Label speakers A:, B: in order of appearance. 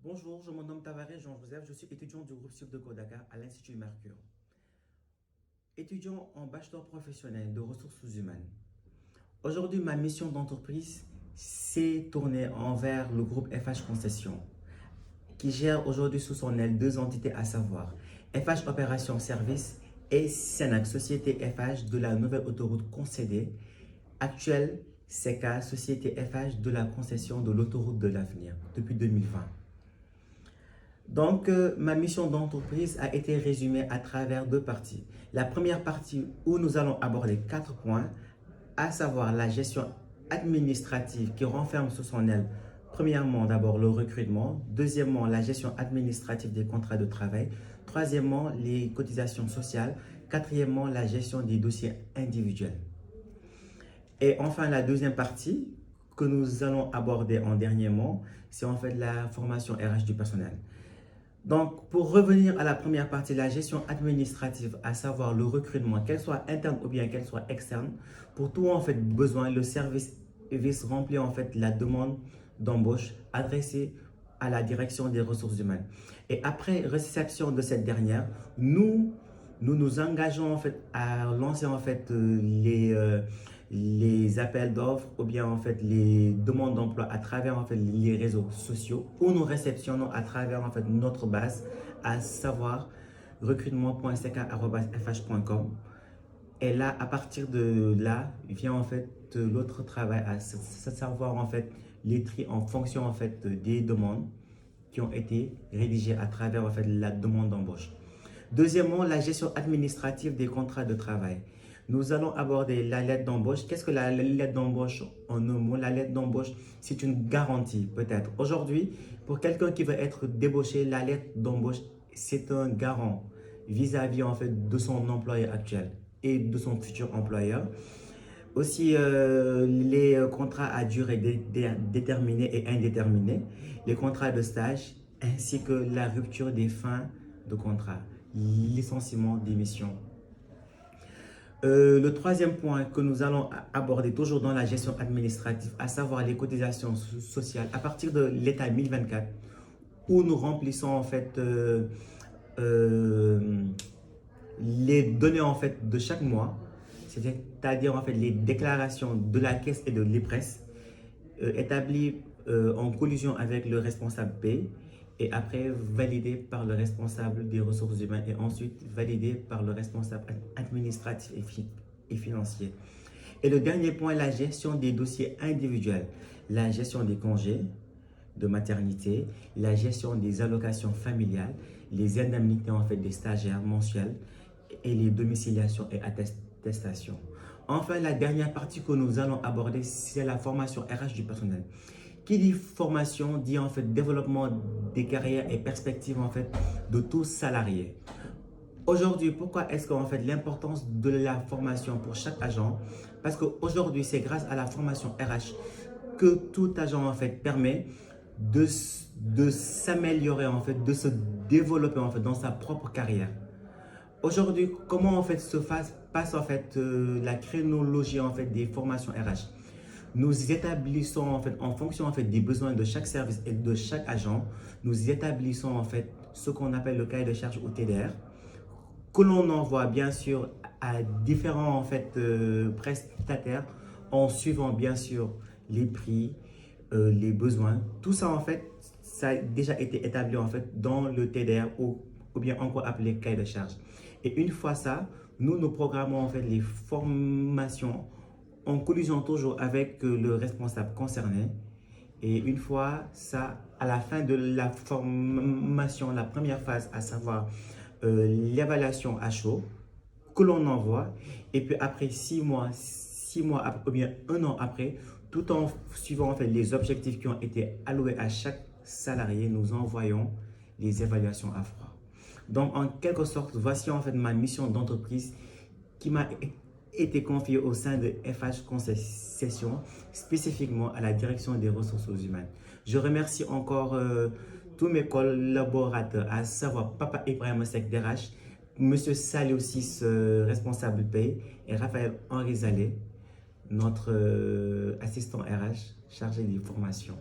A: Bonjour, je me nomme Tavares Jean-Joseph, je suis étudiant du groupe Sud de Dakar à l'Institut Mercure. Étudiant en bachelor professionnel de ressources humaines. Aujourd'hui, ma mission d'entreprise s'est tournée envers le groupe FH Concession, qui gère aujourd'hui sous son aile deux entités à savoir FH Opération Service et Senac, société FH de la nouvelle autoroute concédée, actuelle CK, société FH de la concession de l'autoroute de l'avenir depuis 2020. Donc, ma mission d'entreprise a été résumée à travers deux parties. La première partie où nous allons aborder 4 points, à savoir la gestion administrative qui renferme sous son aile, premièrement, d'abord le recrutement, deuxièmement, la gestion administrative des contrats de travail, troisièmement, les cotisations sociales, quatrièmement, la gestion des dossiers individuels. Et enfin, la deuxième partie que nous allons aborder en dernièrement, c'est en fait la formation RH du personnel. Donc, pour revenir à la première partie, la gestion administrative, à savoir le recrutement, qu'elle soit interne ou bien qu'elle soit externe, pour tout en fait besoin, le service remplit en fait la demande d'embauche adressée à la direction des ressources humaines. Et après réception de cette dernière, nous engageons en fait à lancer en fait les appels d'offres ou bien en fait les demandes d'emploi à travers en fait les réseaux sociaux où nous réceptionnons à travers en fait notre base à savoir recrutement.ck@fh.com. Et là, à partir de là, vient en fait l'autre travail à savoir en fait les tri en fonction en fait des demandes qui ont été rédigées à travers en fait la demande d'embauche. Deuxièmement, la gestion administrative des contrats de travail. Nous allons aborder la lettre d'embauche. Qu'est-ce que la lettre d'embauche en un mot? La lettre d'embauche, c'est une garantie peut-être. Aujourd'hui, pour quelqu'un qui veut être débauché, la lettre d'embauche, c'est un garant vis-à-vis en fait de son employeur actuel et de son futur employeur. Aussi, les contrats à durée déterminée et indéterminée, les contrats de stage, ainsi que la rupture des fins de contrat, licenciement, démission. Le troisième point que nous allons aborder toujours dans la gestion administrative, à savoir les cotisations sociales, à partir de l'état 1024, où nous remplissons en fait les données en fait de chaque mois, c'est-à-dire en fait les déclarations de la caisse et de l'IPRES établies en collusion avec le responsable paie et après validées par le responsable des ressources humaines et ensuite validées par le responsable administratif et financier. Et le dernier point, la gestion des dossiers individuels, la gestion des congés de maternité, la gestion des allocations familiales, les indemnités en fait des stagiaires mensuels et les domiciliations et attestations. Enfin, la dernière partie que nous allons aborder, c'est la formation RH du personnel. Qui dit formation dit en fait développement des carrières et perspectives en fait de tous salariés. Aujourd'hui, pourquoi est-ce qu'en fait l'importance de la formation pour chaque agent? Parce qu'aujourd'hui, c'est grâce à la formation RH que tout agent en fait permet de s'améliorer en fait, de se développer en fait dans sa propre carrière. Aujourd'hui, comment en fait passe en fait la chronologie en fait des formations RH? Nous établissons en fait en fonction en fait des besoins de chaque service et de chaque agent, nous établissons en fait ce qu'on appelle le cahier de charge ou TDR que l'on envoie bien sûr à différents en fait prestataires en suivant bien sûr les prix, les besoins. Tout ça en fait, ça a déjà été établi en fait dans le TDR ou bien encore appelé cahier de charge. Et une fois ça, nous programmons en fait les formations en collusion toujours avec le responsable concerné. Et une fois ça, à la fin de la formation, la première phase, à savoir l'évaluation à chaud, que l'on envoie. Et puis après 6 mois après, ou bien 1 an après, tout en suivant en fait les objectifs qui ont été alloués à chaque salarié, nous envoyons les évaluations à froid. Donc en quelque sorte, voici en fait ma mission d'entreprise qui m'a été confiée au sein de FH Concession, spécifiquement à la direction des ressources humaines. Je remercie encore tous mes collaborateurs, à savoir Papa Ibrahim Sek DRH, Monsieur Salé 6, responsable paye, et Raphaël Henri Zalé, notre assistant RH chargé des formations.